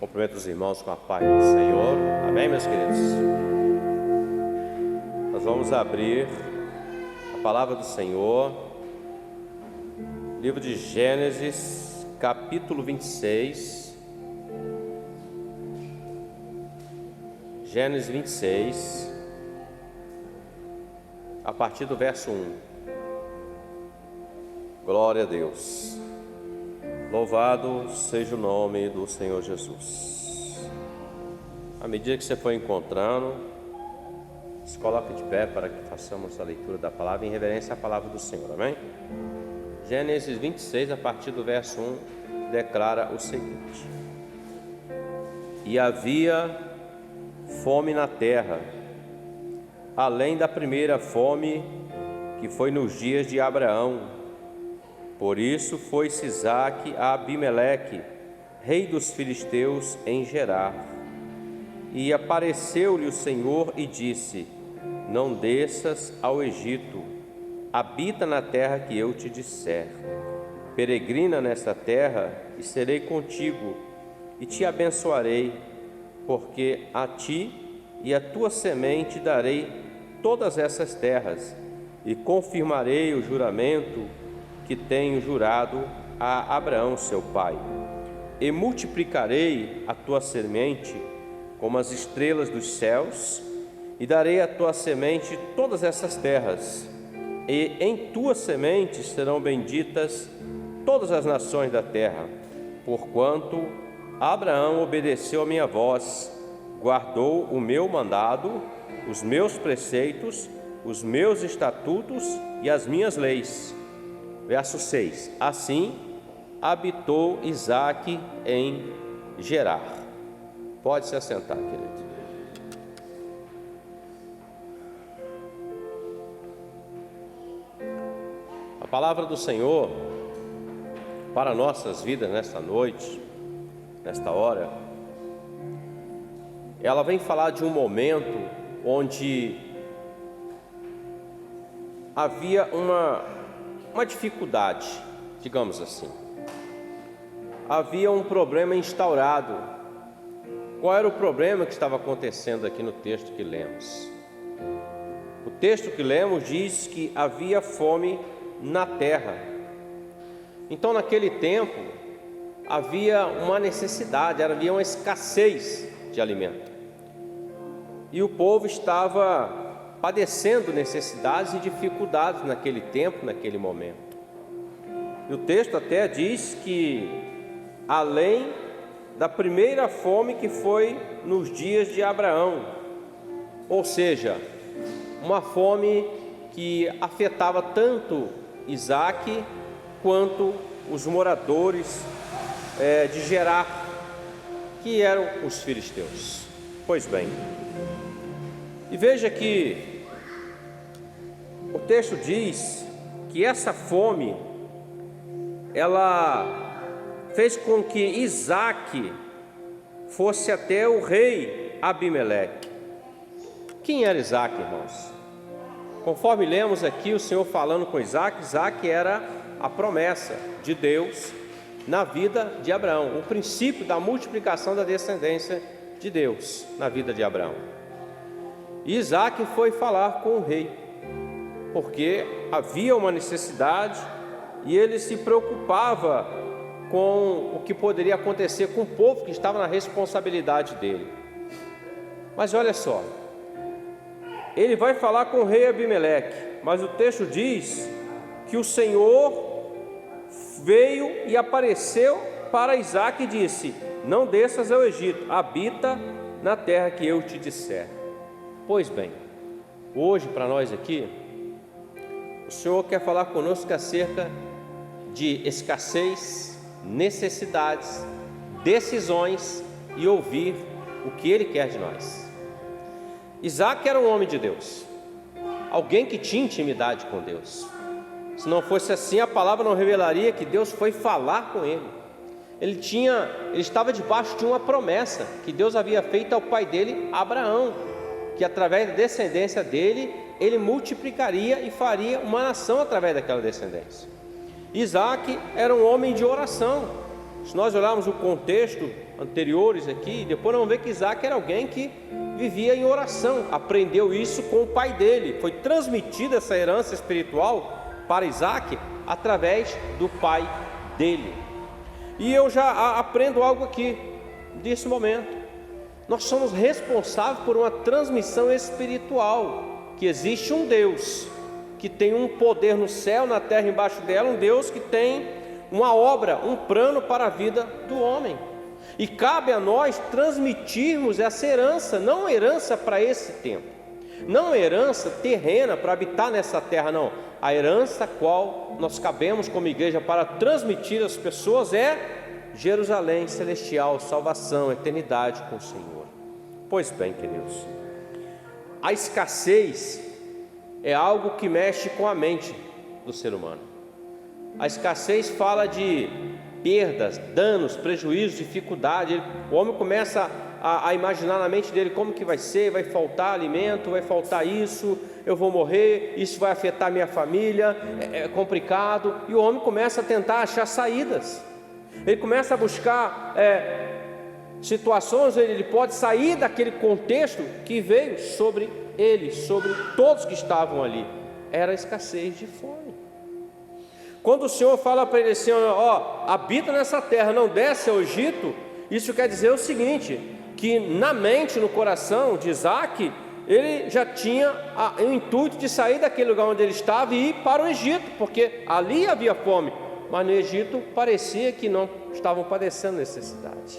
Cumprimento os irmãos com a paz do Senhor. Amém, meus queridos? Nós vamos abrir a palavra do Senhor, livro de Gênesis, capítulo 26. Gênesis 26, a partir do verso 1. Glória a Deus. Louvado seja o nome do Senhor Jesus. À medida que você for encontrando, se coloque de pé para que façamos a leitura da palavra em reverência à palavra do Senhor, amém? Gênesis 26, a partir do verso 1, declara o seguinte: E havia fome na terra, além da primeira fome que foi nos dias de Abraão. Por isso foi-se Isaque a Abimeleque, rei dos filisteus, em Gerar. E apareceu-lhe o Senhor e disse: Não desças ao Egito, habita na terra que eu te disser. Peregrina nesta terra, e serei contigo, e te abençoarei, porque a ti e à tua semente darei todas essas terras, e confirmarei o juramento que tenho jurado a Abraão seu pai, e multiplicarei a tua semente como as estrelas dos céus, e darei à tua semente todas essas terras, e em tua semente serão benditas todas as nações da terra, porquanto Abraão obedeceu a minha voz, guardou o meu mandado, os meus preceitos, os meus estatutos e as minhas leis. Verso 6: Assim habitou Isaque em Gerar. Pode se assentar, querido. A palavra do Senhor para nossas vidas nesta noite, nesta hora, ela vem falar de um momento onde havia uma dificuldade, digamos assim. Havia um problema instaurado. Qual era o problema que estava acontecendo aqui no texto que lemos? O texto que lemos diz que havia fome na terra. Então, naquele tempo, havia uma necessidade, havia uma escassez de alimento. E o povo estava padecendo necessidades e dificuldades naquele tempo, naquele momento. E o texto até diz que, além da primeira fome que foi nos dias de Abraão, ou seja, uma fome que afetava tanto Isaque quanto os moradores de Gerar, que eram os filisteus. Pois bem, e veja que o texto diz que essa fome, ela fez com que Isaque fosse até o rei Abimeleque. Quem era Isaque, irmãos? Conforme lemos aqui o Senhor falando com Isaque, Isaque era a promessa de Deus na vida de Abraão, o princípio da multiplicação da descendência de Deus na vida de Abraão. E Isaque foi falar com o rei, porque havia uma necessidade e ele se preocupava com o que poderia acontecer com o povo que estava na responsabilidade dele. Mas olha só, ele vai falar com o rei Abimeleque, mas o texto diz que o Senhor veio e apareceu para Isaque e disse: Não desças ao Egito, habita na terra que eu te disser. Pois bem, hoje para nós aqui, o Senhor quer falar conosco acerca de escassez, necessidades, decisões e ouvir o que Ele quer de nós. Isaque era um homem de Deus, alguém que tinha intimidade com Deus. Se não fosse assim, a palavra não revelaria que Deus foi falar com ele. Ele estava debaixo de uma promessa que Deus havia feito ao pai dele, Abraão, que através da descendência dele, ele multiplicaria e faria uma nação através daquela descendência. Isaque era um homem de oração, Se nós olharmos o contexto anteriores aqui, depois nós vamos ver que Isaac era alguém que vivia em oração, aprendeu isso com o pai dele, foi transmitida essa herança espiritual para Isaac através do pai dele. E eu já aprendo algo aqui, nesse momento. Nós somos responsáveis por uma transmissão espiritual, que existe um Deus que tem um poder no céu, na terra, embaixo dela, um Deus que tem uma obra, um plano para a vida do homem. E cabe a nós transmitirmos essa herança, não uma herança para esse tempo, não uma herança terrena para habitar nessa terra, não. A herança a qual nós cabemos como igreja para transmitir às pessoas é Jerusalém celestial, salvação, eternidade com o Senhor. Pois bem, queridos, a escassez é algo que mexe com a mente do ser humano. A escassez fala de perdas, danos, prejuízos, dificuldade. O homem começa a imaginar na mente dele como que vai ser, vai faltar alimento, vai faltar isso, eu vou morrer, isso vai afetar minha família, é complicado. E o homem começa a tentar achar saídas, ele começa a buscar situações onde ele pode sair daquele contexto que veio sobre ele, sobre todos que estavam ali. Era a escassez de fome. Quando o Senhor fala para ele assim, habita nessa terra, não desce ao Egito, isso quer dizer o seguinte, que na mente, no coração de Isaac, ele já tinha o intuito de sair daquele lugar onde ele estava e ir para o Egito, porque ali havia fome, mas no Egito parecia que não estavam padecendo necessidade.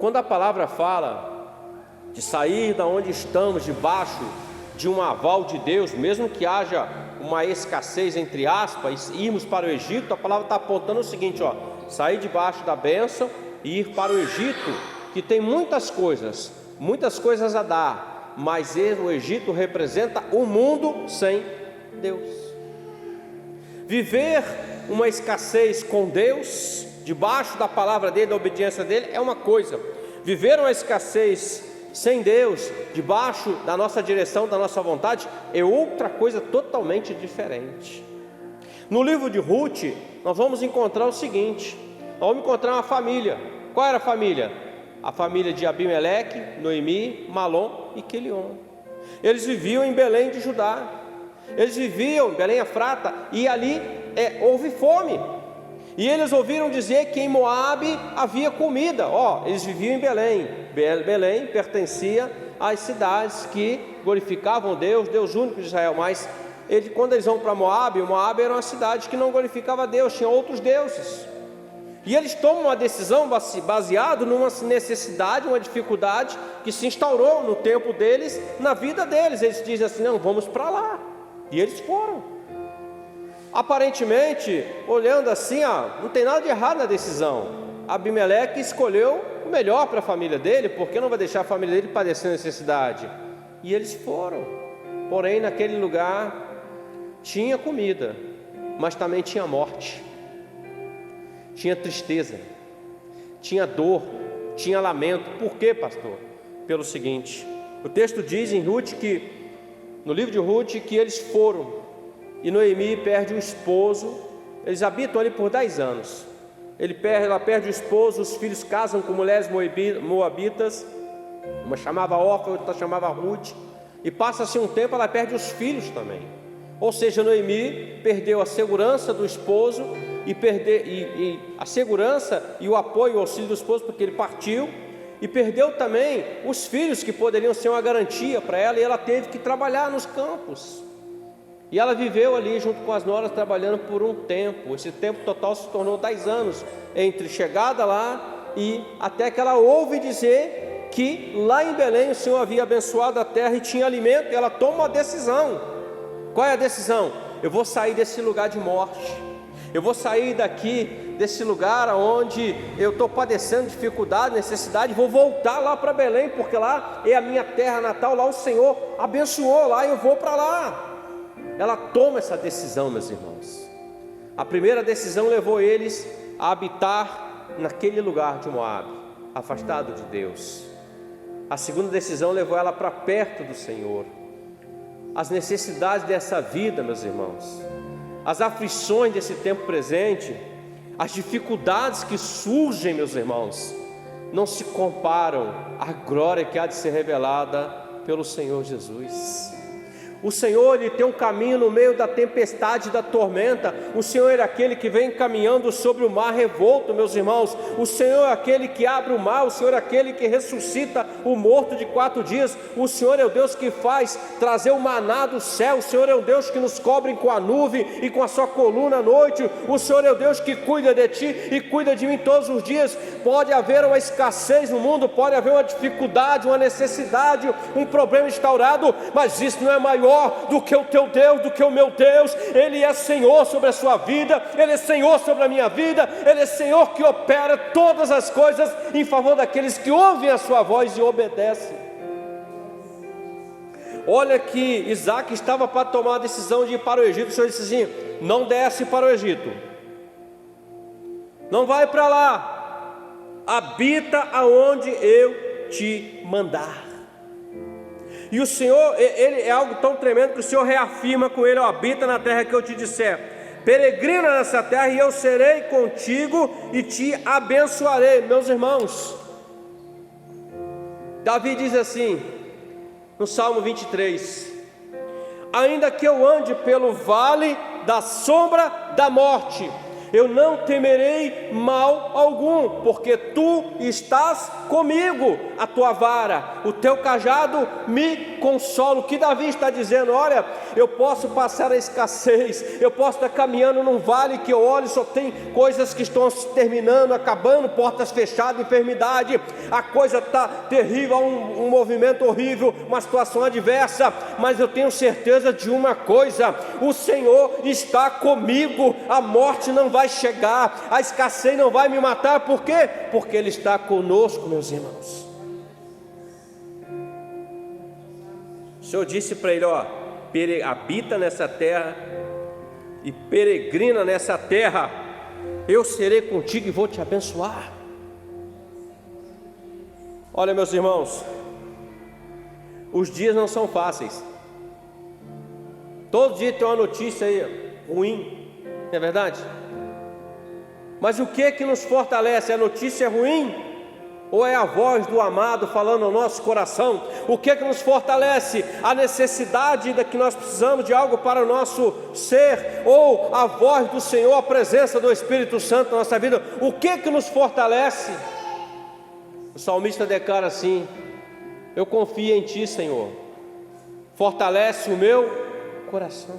Quando a palavra fala de sair da onde estamos, debaixo de um aval de Deus, mesmo que haja uma escassez entre aspas, e irmos para o Egito, a palavra está apontando o seguinte, sair debaixo da bênção e ir para o Egito, que tem muitas coisas a dar, mas o Egito representa o mundo sem Deus. Viver uma escassez com Deus, debaixo da palavra dele, da obediência dele, é uma coisa. Viver uma escassez sem Deus, debaixo da nossa direção, da nossa vontade, é outra coisa totalmente diferente. No livro de Ruth, nós vamos encontrar o seguinte, nós vamos encontrar uma família. Qual era a família? A família de Abimeleque, Noemi, Malom e Quelion. Eles viviam em Belém de Judá, eles viviam em Belém Efrata, e ali houve fome. E eles ouviram dizer que em Moabe havia comida. Eles viviam em Belém. Belém pertencia às cidades que glorificavam Deus, Deus único de Israel. Mas quando eles vão para Moabe era uma cidade que não glorificava Deus, tinha outros deuses. E eles tomam uma decisão baseado numa necessidade, uma dificuldade que se instaurou no tempo deles, na vida deles. Eles dizem assim, não, vamos para lá. E eles foram. Aparentemente, olhando assim, não tem nada de errado na decisão. Abimeleque escolheu o melhor para a família dele, porque não vai deixar a família dele padecer necessidade. E eles foram. Porém, naquele lugar tinha comida, mas também tinha morte, tinha tristeza, tinha dor, tinha lamento. Por quê, pastor? Pelo seguinte, o texto diz em Ruth no livro de Ruth, que eles foram. E Noemi perde o esposo. Eles habitam ali por 10 anos. Ela perde o esposo, os filhos casam com mulheres moabitas. Uma chamava Orfa, outra chamava Ruth. E passa-se um tempo, ela perde os filhos também. Ou seja, Noemi perdeu a segurança do esposo, e a segurança e o apoio, o auxílio do esposo, porque ele partiu. E perdeu também os filhos, que poderiam ser uma garantia para ela, e ela teve que trabalhar nos campos. E ela viveu ali junto com as noras, trabalhando por um tempo. Esse tempo total se tornou 10 anos, entre chegada lá e até que ela ouve dizer que lá em Belém o Senhor havia abençoado a terra e tinha alimento. E ela toma uma decisão. Qual é a decisão? Eu vou sair desse lugar de morte, eu vou sair daqui, desse lugar onde eu estou padecendo dificuldade, necessidade, vou voltar lá para Belém, porque lá é a minha terra natal, lá o Senhor abençoou, lá eu vou para lá. Ela toma essa decisão, meus irmãos. A primeira decisão levou eles a habitar naquele lugar de Moabe, afastado de Deus. A segunda decisão levou ela para perto do Senhor. As necessidades dessa vida, meus irmãos, as aflições desse tempo presente, As dificuldades que surgem, meus irmãos, não se comparam à glória que há de ser revelada pelo Senhor Jesus. O Senhor, Ele tem um caminho no meio da tempestade, da tormenta. O Senhor é aquele que vem caminhando sobre o mar revolto, meus irmãos. O Senhor é aquele que abre o mar. O Senhor é aquele que ressuscita o morto de 4 dias. O Senhor é o Deus que faz trazer o maná do céu. O Senhor é o Deus que nos cobre com a nuvem e com a sua coluna à noite. O Senhor é o Deus que cuida de ti e cuida de mim todos os dias. Pode haver uma escassez no mundo, pode haver uma dificuldade, uma necessidade, um problema instaurado, mas isso não é maior do que o teu Deus, do que o meu Deus. Ele é Senhor sobre a sua vida, Ele é Senhor sobre a minha vida, Ele é Senhor que opera todas as coisas em favor daqueles que ouvem a sua voz e obedecem. Olha que Isaac estava para tomar a decisão de ir para o Egito. O Senhor disse assim: não desce para o Egito, não vai para lá, habita aonde eu te mandar. E o Senhor, Ele é algo tão tremendo que o Senhor reafirma com ele: habita na terra que eu te disser, peregrina nessa terra e eu serei contigo e te abençoarei. Meus irmãos, Davi diz assim no Salmo 23: ainda que eu ande pelo vale da sombra da morte, eu não temerei mal algum, porque tu estás comigo, a tua vara, o teu cajado me consola. O que Davi está dizendo? Olha, eu posso passar a escassez, eu posso estar caminhando num vale que eu olho, só tem coisas que estão se terminando, acabando, portas fechadas, enfermidade, a coisa está terrível, um movimento horrível, uma situação adversa, mas eu tenho certeza de uma coisa: o Senhor está comigo, a morte não vai chegar, a escassez não vai me matar. Por quê? Porque Ele está conosco, meus irmãos. O Senhor disse para ele: ó, habita nessa terra e peregrina nessa terra, eu serei contigo e vou te abençoar. Olha, meus irmãos, os dias não são fáceis. Todo dia tem uma notícia aí ruim, não é verdade? Mas o que é que nos fortalece? A notícia ruim ou é a voz do amado falando ao nosso coração? O que é que nos fortalece? A necessidade de que nós precisamos de algo para o nosso ser, ou a voz do Senhor, a presença do Espírito Santo na nossa vida? O que é que nos fortalece? O salmista declara assim: eu confio em Ti, Senhor, fortalece o meu coração.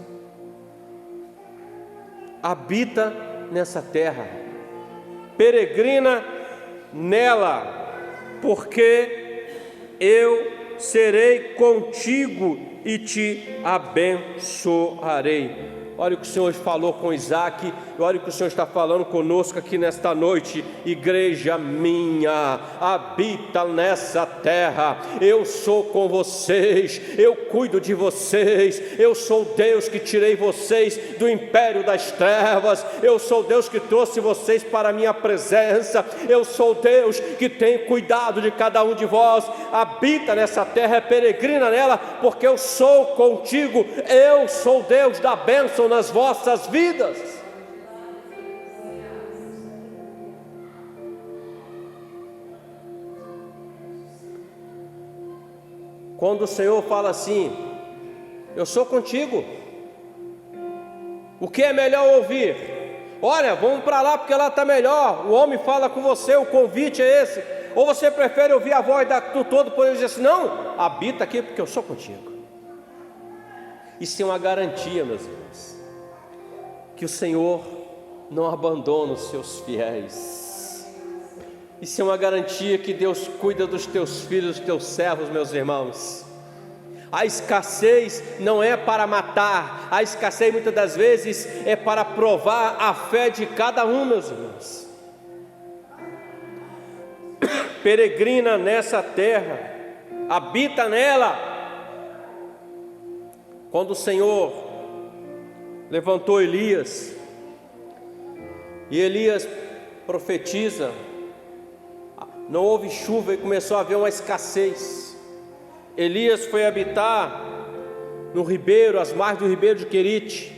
Habita nessa terra, peregrina nela, porque eu serei contigo e te abençoarei. Olha o que o Senhor falou com Isaac, e olha o que o Senhor está falando conosco aqui nesta noite. Igreja minha, habita nessa terra, eu sou com vocês, eu cuido de vocês, eu sou Deus que tirei vocês do império das trevas, eu sou Deus que trouxe vocês para a minha presença, eu sou Deus que tem cuidado de cada um de vós. Habita nessa terra, peregrina nela, porque eu sou contigo, eu sou Deus da bênção nas vossas vidas. Quando o Senhor fala assim: eu sou contigo, o que é melhor ouvir? Olha, vamos para lá porque lá está melhor. O homem fala com você, o convite é esse. Ou você prefere ouvir a voz do Todo-Poderoso e dizer assim: não, habita aqui porque eu sou contigo. Isso é uma garantia, meus irmãos, que o Senhor não abandona os seus fiéis. Isso é uma garantia que Deus cuida dos teus filhos, dos teus servos, meus irmãos. A escassez não é para matar, a escassez muitas das vezes é para provar a fé de cada um, meus irmãos. Peregrina nessa terra, habita nela. Quando o Senhor levantou Elias, e Elias profetiza, não houve chuva e começou a haver uma escassez. Elias foi habitar no ribeiro, às margens do ribeiro de Querite,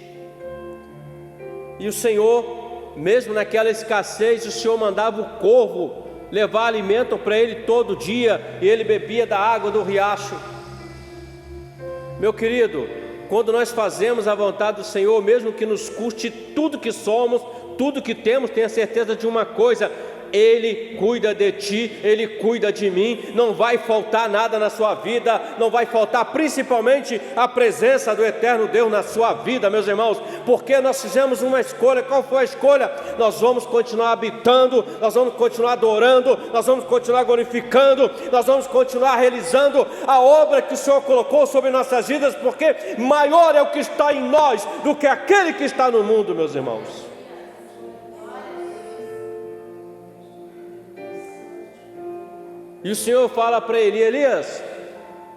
e o Senhor mesmo naquela escassez, o Senhor mandava o corvo levar alimento para ele todo dia, e ele bebia da água do riacho. Meu querido, quando nós fazemos a vontade do Senhor, mesmo que nos custe tudo que somos, tudo que temos, tenha certeza de uma coisa: Ele cuida de ti, Ele cuida de mim. Não vai faltar nada na sua vida, não vai faltar principalmente a presença do eterno Deus na sua vida, meus irmãos, porque nós fizemos uma escolha. Qual foi a escolha? Nós vamos continuar habitando, nós vamos continuar adorando, nós vamos continuar glorificando, nós vamos continuar realizando a obra que o Senhor colocou sobre nossas vidas, porque maior é o que está em nós do que aquele que está no mundo, meus irmãos. E o Senhor fala para ele: Elias,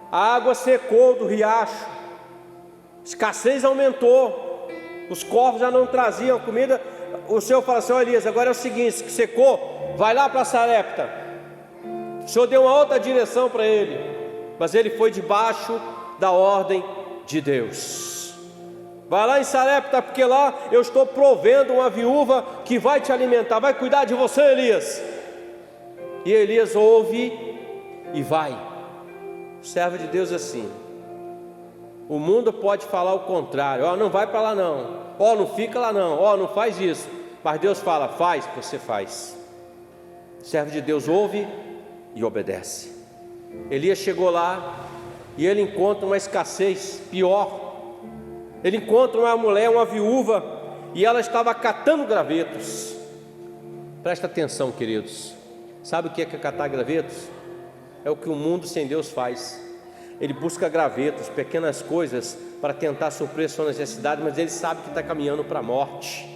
a água secou do riacho, escassez aumentou, os corvos já não traziam comida. O Senhor fala assim: ó Elias, agora é o seguinte, que secou, vai lá para Sarepta. O Senhor deu uma outra direção para ele, mas ele foi debaixo da ordem de Deus. Vai lá em Sarepta, porque lá eu estou provendo uma viúva que vai te alimentar, vai cuidar de você, Elias. E Elias ouve e vai. O servo de Deus é assim. O mundo pode falar o contrário: ó, não vai para lá não, ó, não fica lá não, ó, não faz isso. Mas Deus fala: faz, você faz. O servo de Deus ouve e obedece. Elias chegou lá e ele encontra uma escassez pior. Ele encontra uma mulher, uma viúva, e ela estava catando gravetos. Presta atenção, queridos. Sabe o que é catar gravetos? É o que o mundo sem Deus faz. Ele busca gravetos, pequenas coisas, para tentar suprir sua necessidade, mas ele sabe que está caminhando para a morte.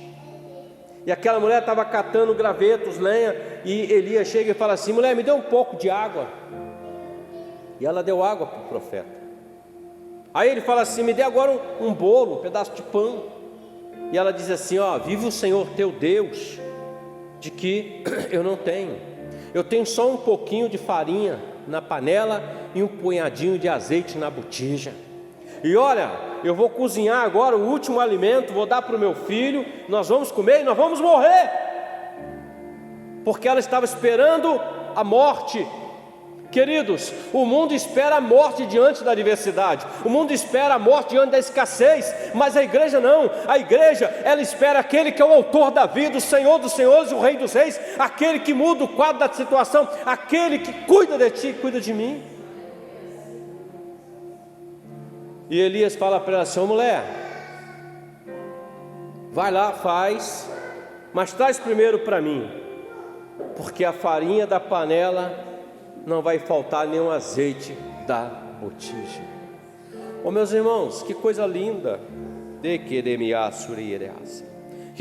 E aquela mulher estava catando gravetos, lenha, e Elias chega e fala assim: mulher, me dê um pouco de água. E ela deu água para o profeta. Aí ele fala assim: me dê agora um bolo, um pedaço de pão. E ela diz assim: ó, vive o Senhor teu Deus, de que eu não tenho. Eu tenho só um pouquinho de farinha na panela e um punhadinho de azeite na botija. E olha, eu vou cozinhar agora o último alimento, vou dar para o meu filho, nós vamos comer e nós vamos morrer. Porque ela estava esperando a morte. Queridos, o mundo espera a morte diante da adversidade, o mundo espera a morte diante da escassez, mas a igreja não. A igreja, ela espera aquele que é o autor da vida, o Senhor dos senhores, o Rei dos reis, aquele que muda o quadro da situação, aquele que cuida de ti, cuida de mim. E Elias fala para ela assim: ô mulher, vai lá, faz, mas traz primeiro para mim, porque a farinha da panela não vai faltar nem o azeite da botija. Oh, meus irmãos, que coisa linda! Que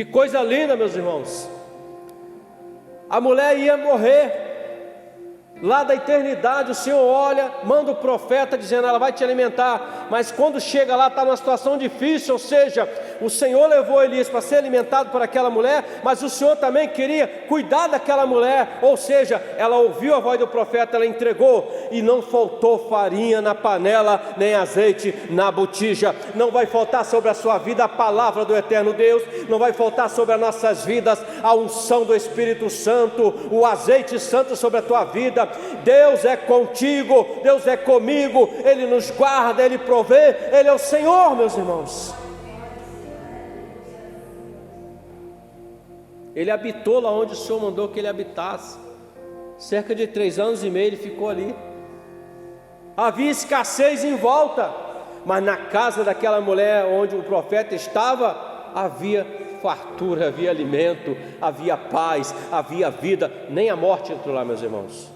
coisa linda, meus irmãos! A mulher ia morrer. Lá da eternidade o Senhor olha, manda o profeta dizendo: ela vai te alimentar. Mas quando chega lá, está numa situação difícil. Ou seja, o Senhor levou Elias para ser alimentado por aquela mulher, mas o Senhor também queria cuidar daquela mulher. Ou seja, ela ouviu a voz do profeta, ela entregou, e não faltou farinha na panela, nem azeite na botija. Não vai faltar sobre a sua vida a palavra do eterno Deus, não vai faltar sobre as nossas vidas a unção do Espírito Santo, o azeite santo sobre a tua vida. Deus é contigo, Deus é comigo, Ele nos guarda, Ele provê, Ele é o Senhor, meus irmãos. Ele habitou lá onde o Senhor mandou que ele habitasse. Cerca de 3 anos e meio ele ficou ali. Havia escassez em volta, mas na casa daquela mulher onde o profeta estava, havia fartura, havia alimento, havia paz, havia vida. Nem a morte entrou lá, meus irmãos.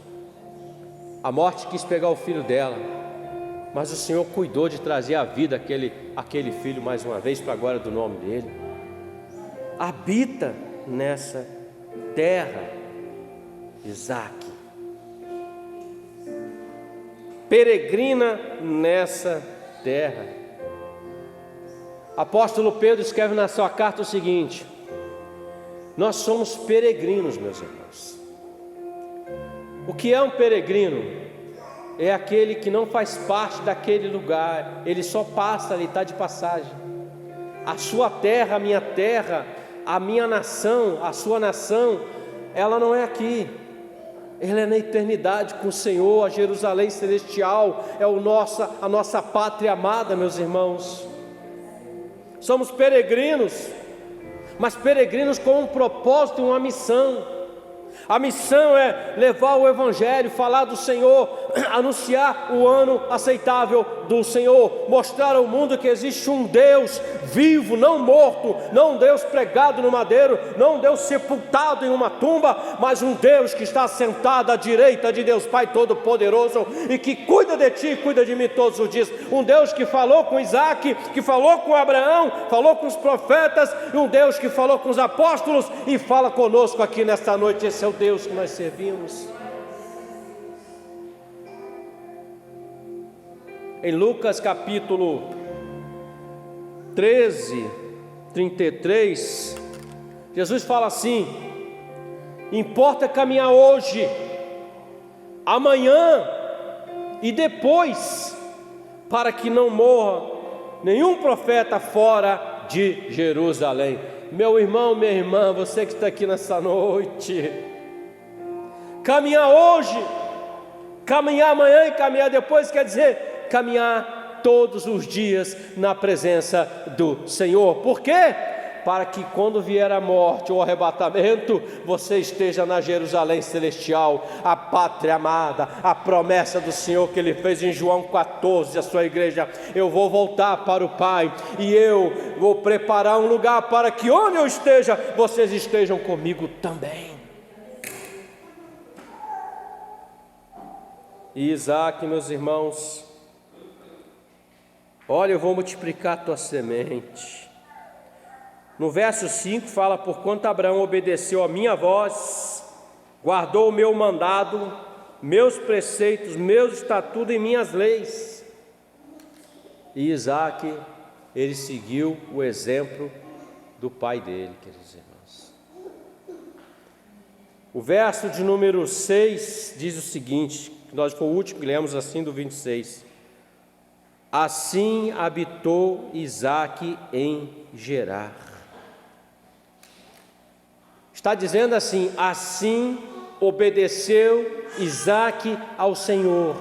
A morte quis pegar o filho dela, mas o Senhor cuidou de trazer à vida aquele filho mais uma vez, para a glória do nome dele. Habita nessa terra, Isaac, peregrina nessa terra. Apóstolo Pedro escreve na sua carta o seguinte: nós somos peregrinos, meus irmãos. O que é um peregrino? É aquele que não faz parte daquele lugar, ele só passa ali, está de passagem. A sua terra, a minha terra, a minha nação, a sua nação, ela não é aqui. Ele é na eternidade com o Senhor, a Jerusalém celestial, é a nossa pátria amada, meus irmãos. Somos peregrinos, mas peregrinos com um propósito e uma missão. A missão é levar o Evangelho, falar do Senhor, anunciar o ano aceitável do Senhor, mostrar ao mundo que existe um Deus vivo, não morto, não um Deus pregado no madeiro, não um Deus sepultado em uma tumba, mas um Deus que está sentado à direita de Deus Pai Todo-Poderoso e que cuida de ti e cuida de mim todos os dias. Um Deus que falou com Isaac, que falou com Abraão, falou com os profetas, e um Deus que falou com os apóstolos e fala conosco aqui nesta noite. Esse é o Deus que nós servimos. Em Lucas capítulo 13, 33, Jesus fala assim: importa caminhar hoje, amanhã e depois, para que não morra nenhum profeta fora de Jerusalém. Meu irmão, minha irmã, você que está aqui nessa noite, caminhar hoje, caminhar amanhã e caminhar depois quer dizer caminhar todos os dias na presença do Senhor. Por quê? Para que quando vier a morte ou o arrebatamento, você esteja na Jerusalém celestial, a pátria amada, a promessa do Senhor que Ele fez em João 14, a sua igreja: eu vou voltar para o Pai, e eu vou preparar um lugar para que onde eu esteja, vocês estejam comigo também. E Isaac, meus irmãos, olha, eu vou multiplicar a tua semente. No verso 5 fala: porquanto Abraão obedeceu a minha voz, guardou o meu mandado, meus preceitos, meus estatutos e minhas leis. E Isaac, ele seguiu o exemplo do pai dele, queridos irmãos. O verso de número 6 diz o seguinte, que nós foi o último que lemos assim, do 26. Assim habitou Isaque em Gerar. Está dizendo assim: assim obedeceu Isaque ao Senhor.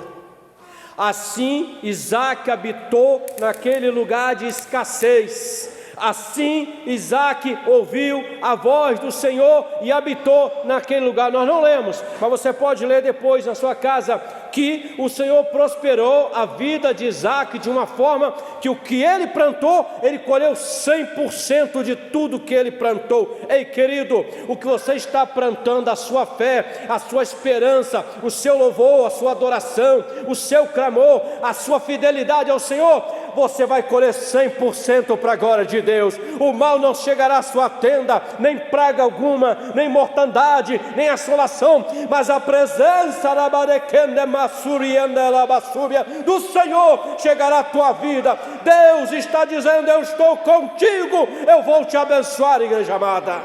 Assim Isaque habitou naquele lugar de escassez. Assim Isaque ouviu a voz do Senhor e habitou naquele lugar. Nós não lemos, mas você pode ler depois na sua casa, que o Senhor prosperou a vida de Isaque de uma forma que o que ele plantou, ele colheu 100% de tudo que ele plantou. Ei, querido, o que você está plantando, a sua fé, a sua esperança, o seu louvor, a sua adoração, o seu clamor, a sua fidelidade ao Senhor, você vai colher 100% para a glória de Deus. O mal não chegará à sua tenda, nem praga alguma, nem mortandade, nem assolação, mas a presença do Senhor chegará à tua vida. Deus está dizendo: eu estou contigo, eu vou te abençoar, igreja amada.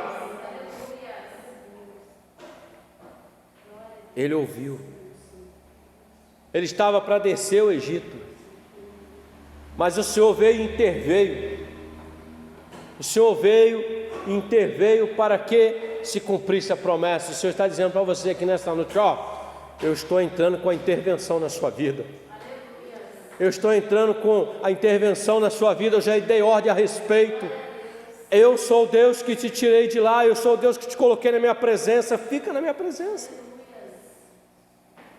Ele ouviu. Ele estava para descer o Egito, mas o Senhor veio e interveio. O Senhor veio e interveio para que se cumprisse a promessa. O Senhor está dizendo para você aqui nesta noite: ó, eu estou entrando com a intervenção na sua vida. Eu estou entrando com a intervenção na sua vida. Eu já dei ordem a respeito. Eu sou o Deus que te tirei de lá. Eu sou o Deus que te coloquei na minha presença. Fica na minha presença.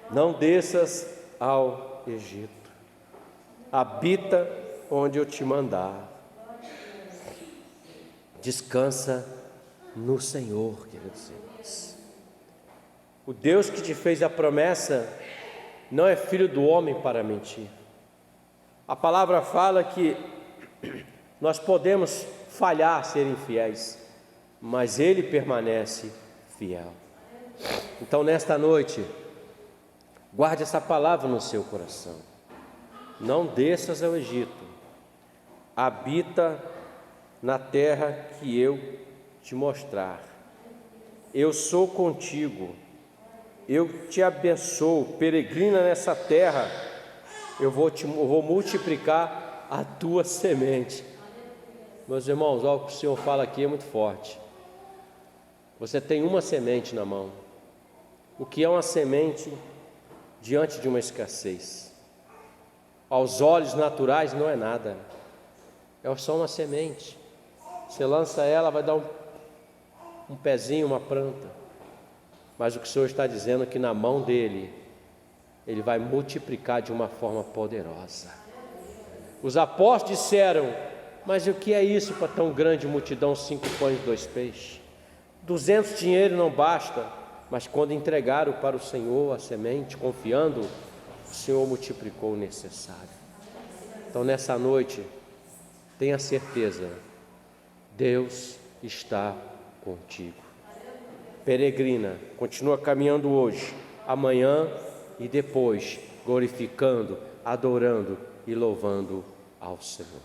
Não desças ao Egito. Habita onde eu te mandar. Descansa no Senhor, queridos irmãos. O Deus que te fez a promessa não é filho do homem para mentir. A palavra fala que nós podemos falhar, ser infiéis, mas Ele permanece fiel. Então, nesta noite, guarde essa palavra no seu coração. Não desças ao Egito. Habita na terra que eu te mostrar. Eu sou contigo. Eu te abençoo. Peregrina nessa terra. Eu vou multiplicar a tua semente. Meus irmãos, olha o que o Senhor fala aqui, é muito forte. Você tem uma semente na mão. O que é uma semente diante de uma escassez? Aos olhos naturais não é nada, é só uma semente. Você lança ela, vai dar um pezinho, uma planta. Mas o que o Senhor está dizendo é que na mão dele, ele vai multiplicar de uma forma poderosa. Os apóstolos disseram: mas o que é isso para tão grande multidão? 5 pães e 2 peixes. 200 dinheiro não basta. Mas quando entregaram para o Senhor a semente, confiando, o Senhor multiplicou o necessário. Então nessa noite, tenha certeza, Deus está contigo. Peregrina, continua caminhando hoje, amanhã e depois, glorificando, adorando e louvando ao Senhor.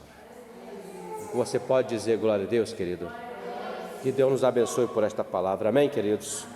Você pode dizer glória a Deus, querido? Que Deus nos abençoe por esta palavra, amém, queridos?